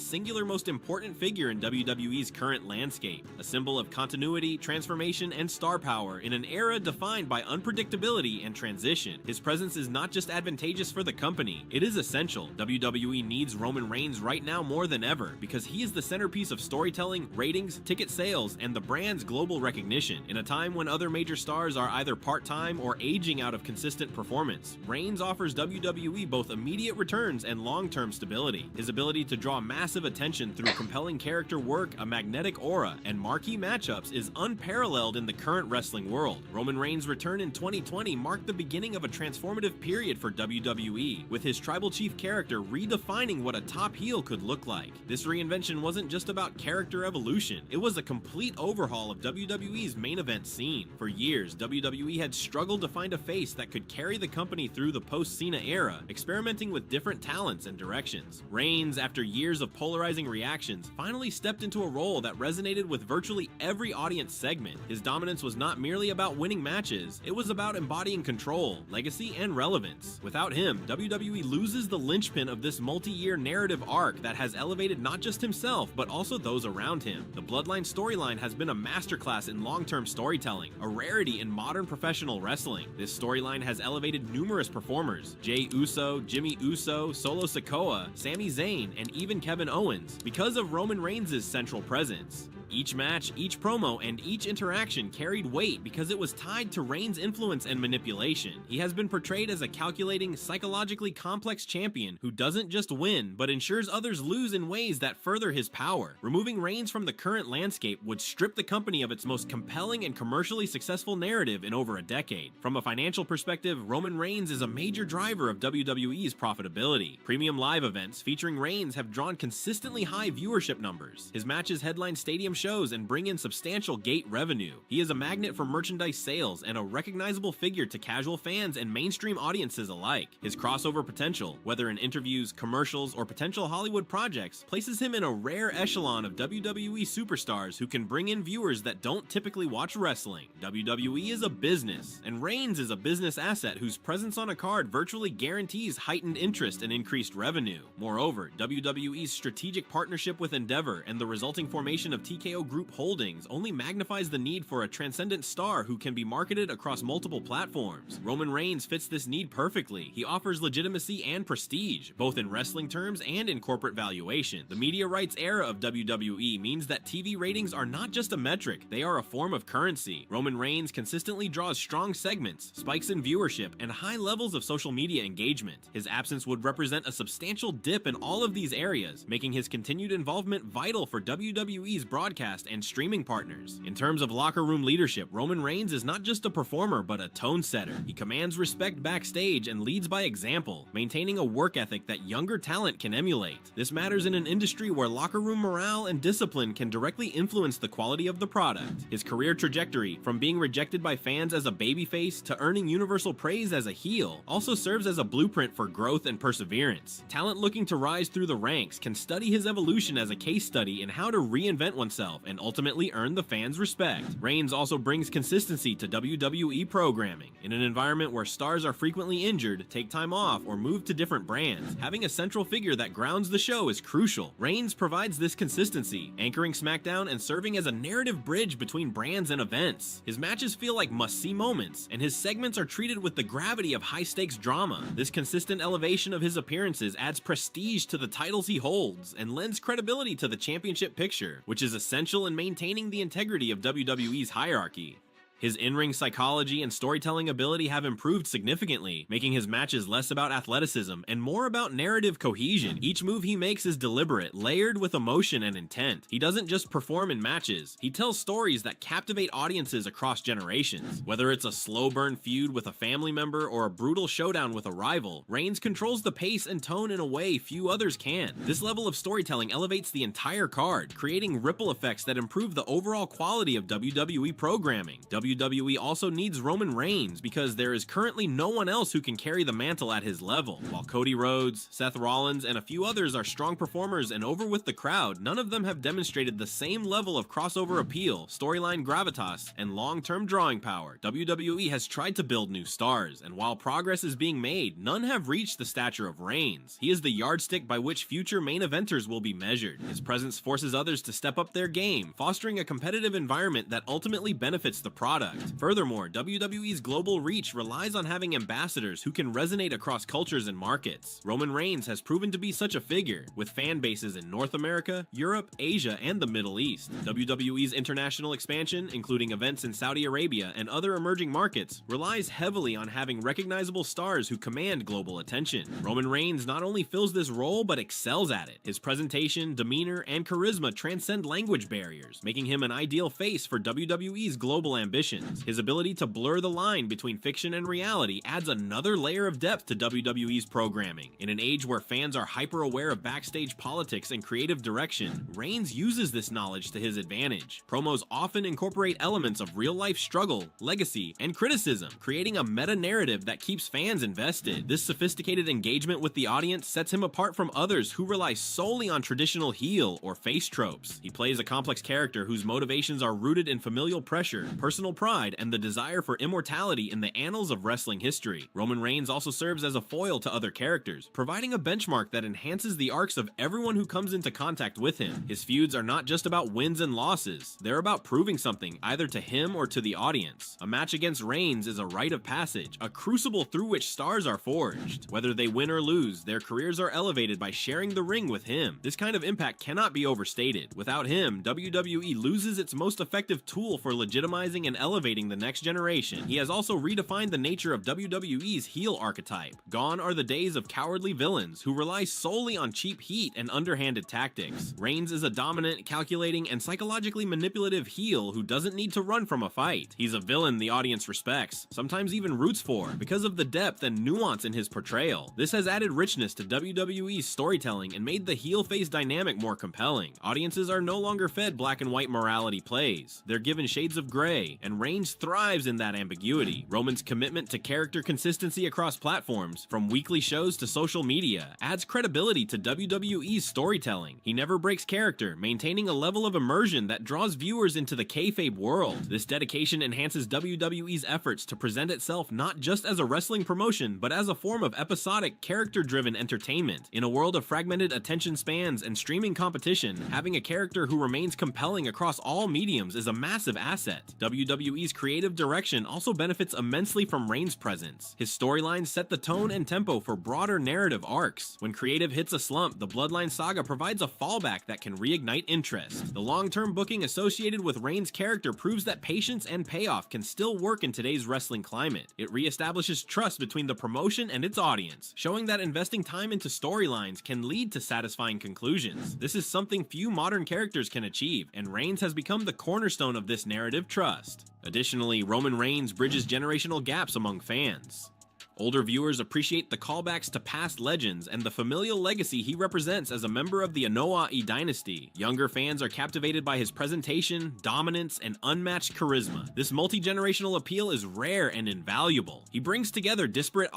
singular most important figure in WWE's current landscape, a symbol of continuity, transformation, and star power in an era defined by unpredictability and transition. His presence is not just advantageous for the company, it is essential. WWE needs Roman Reigns right now more than ever, because he is the centerpiece of storytelling, ratings, ticket sales, and the brand's global recognition. In a time when other major stars are either part-time or aging out of consistent performance, Reigns offers WWE both immediate returns and long-term stability. His ability to draw massive attention through compelling character work, a magnetic aura, and marquee matchups is unparalleled in the current wrestling world. Roman Reigns' return in 2020 marked the beginning of a transformative period for WWE, with his tribal chief character redefining what a top heel could look like. This reinvention wasn't just about character evolution, it was a complete overhaul of WWE's main event scene. For years, WWE had struggled to find a face that could carry the company through the post-Cena era, experimenting with different talents and directions. Reigns, after years of polarizing reactions, finally stepped into a role that resonated with virtually every audience segment. His dominance was not merely about winning matches, it was about embodying control, legacy, and relevance. Without him, WWE loses the linchpin of this multi-year narrative arc that has elevated not just himself, but also those around him. The Bloodline storyline has been a masterclass in long-term storytelling, a rarity in modern professional wrestling. This storyline has elevated numerous performers: Jey Uso, Jimmy Uso, Solo Sikoa, Sami Zayn, and even Kevin Owens, because of Roman Reigns' central presence. Each match, each promo, and each interaction carried weight because it was tied to Reigns' influence and manipulation. He has been portrayed as a calculating, psychologically complex champion who doesn't just win, but ensures others lose in ways that further his power. Removing Reigns from the current landscape would strip the company of its most compelling and commercially successful narrative in over a decade. From a financial perspective, Roman Reigns is a major driver of WWE's profitability. Premium live events featuring Reigns have drawn consistently high viewership numbers. His matches headline stadium shows and bring in substantial gate revenue. He is a magnet for merchandise sales and a recognizable figure to casual fans and mainstream audiences alike. His crossover potential, whether in interviews, commercials, or potential Hollywood projects, places him in a rare echelon of WWE superstars who can bring in viewers that don't typically watch wrestling. WWE is a business, and Reigns is a business asset whose presence on a card virtually guarantees heightened interest and increased revenue. Moreover, WWE's strategic partnership with Endeavor and the resulting formation of TKO Group Holdings only magnifies the need for a transcendent star who can be marketed across multiple platforms. Roman Reigns fits this need perfectly. He offers legitimacy and prestige, both in wrestling terms and in corporate valuation. The media rights era of WWE means that TV ratings are not just a metric, they are a form of currency. Roman Reigns consistently draws strong segments, spikes in viewership, and high levels of social media engagement. His absence would represent a substantial dip in all of these areas, making his continued involvement vital for WWE's broadcast and streaming partners. In terms of locker room leadership, Roman Reigns is not just a performer but a tone setter. He commands respect backstage and leads by example, maintaining a work ethic that younger talent can emulate. This matters in an industry where locker room morale and discipline can directly influence the quality of the product. His career trajectory, from being rejected by fans as a babyface to earning universal praise as a heel, also serves as a blueprint for growth and perseverance. Talent looking to rise through the ranks can study his evolution as a case study in how to reinvent oneself and ultimately earn the fans' respect. Reigns also brings consistency to WWE programming. In an environment where stars are frequently injured, take time off, or move to different brands, having a central figure that grounds the show is crucial. Reigns provides this consistency, anchoring SmackDown and serving as a narrative bridge between brands and events. His matches feel like must-see moments, and his segments are treated with the gravity of high-stakes drama. This consistent elevation of his appearances adds prestige to the titles he holds and lends credibility to the championship picture, which is essential in maintaining the integrity of WWE's hierarchy. His in-ring psychology and storytelling ability have improved significantly, making his matches less about athleticism and more about narrative cohesion. Each move he makes is deliberate, layered with emotion and intent. He doesn't just perform in matches, he tells stories that captivate audiences across generations. Whether it's a slow-burn feud with a family member or a brutal showdown with a rival, Reigns controls the pace and tone in a way few others can. This level of storytelling elevates the entire card, creating ripple effects that improve the overall quality of WWE programming. WWE also needs Roman Reigns because there is currently no one else who can carry the mantle at his level. While Cody Rhodes, Seth Rollins, and a few others are strong performers and over with the crowd, none of them have demonstrated the same level of crossover appeal, storyline gravitas, and long-term drawing power. WWE has tried to build new stars, and while progress is being made, none have reached the stature of Reigns. He is the yardstick by which future main eventers will be measured. His presence forces others to step up their game, fostering a competitive environment that ultimately benefits the product. Furthermore, WWE's global reach relies on having ambassadors who can resonate across cultures and markets. Roman Reigns has proven to be such a figure, with fan bases in North America, Europe, Asia, and the Middle East. WWE's international expansion, including events in Saudi Arabia and other emerging markets, relies heavily on having recognizable stars who command global attention. Roman Reigns not only fills this role, but excels at it. His presentation, demeanor, and charisma transcend language barriers, making him an ideal face for WWE's global ambitions. His ability to blur the line between fiction and reality adds another layer of depth to WWE's programming. In an age where fans are hyper-aware of backstage politics and creative direction, Reigns uses this knowledge to his advantage. Promos often incorporate elements of real-life struggle, legacy, and criticism, creating a meta-narrative that keeps fans invested. This sophisticated engagement with the audience sets him apart from others who rely solely on traditional heel or face tropes. He plays a complex character whose motivations are rooted in familial pressure, personal pride, and the desire for immortality in the annals of wrestling history. Roman Reigns also serves as a foil to other characters, providing a benchmark that enhances the arcs of everyone who comes into contact with him. His feuds are not just about wins and losses, they're about proving something, either to him or to the audience. A match against Reigns is a rite of passage, a crucible through which stars are forged. Whether they win or lose, their careers are elevated by sharing the ring with him. This kind of impact cannot be overstated. Without him, WWE loses its most effective tool for legitimizing and elevating the next generation. He has also redefined the nature of WWE's heel archetype. Gone are the days of cowardly villains who rely solely on cheap heat and underhanded tactics. Reigns is a dominant, calculating, and psychologically manipulative heel who doesn't need to run from a fight. He's a villain the audience respects, sometimes even roots for, because of the depth and nuance in his portrayal. This has added richness to WWE's storytelling and made the heel-face dynamic more compelling. Audiences are no longer fed black and white morality plays. They're given shades of gray, and Reigns thrives in that ambiguity. Roman's commitment to character consistency across platforms, from weekly shows to social media, adds credibility to WWE's storytelling. He never breaks character, maintaining a level of immersion that draws viewers into the kayfabe world. This dedication enhances WWE's efforts to present itself not just as a wrestling promotion, but as a form of episodic, character-driven entertainment. In a world of fragmented attention spans and streaming competition, having a character who remains compelling across all mediums is a massive asset. WWE's creative direction also benefits immensely from Reigns' presence. His storylines set the tone and tempo for broader narrative arcs. When creative hits a slump, the Bloodline saga provides a fallback that can reignite interest. The long-term booking associated with Reigns' character proves that patience and payoff can still work in today's wrestling climate. It reestablishes trust between the promotion and its audience, showing that investing time into storylines can lead to satisfying conclusions. This is something few modern characters can achieve, and Reigns has become the cornerstone of this narrative trust. Additionally, Roman Reigns bridges generational gaps among fans. Older viewers appreciate the callbacks to past legends and the familial legacy he represents as a member of the Anoa'i dynasty. Younger fans are captivated by his presentation, dominance, and unmatched charisma. This multi-generational appeal is rare and invaluable. He brings together disparate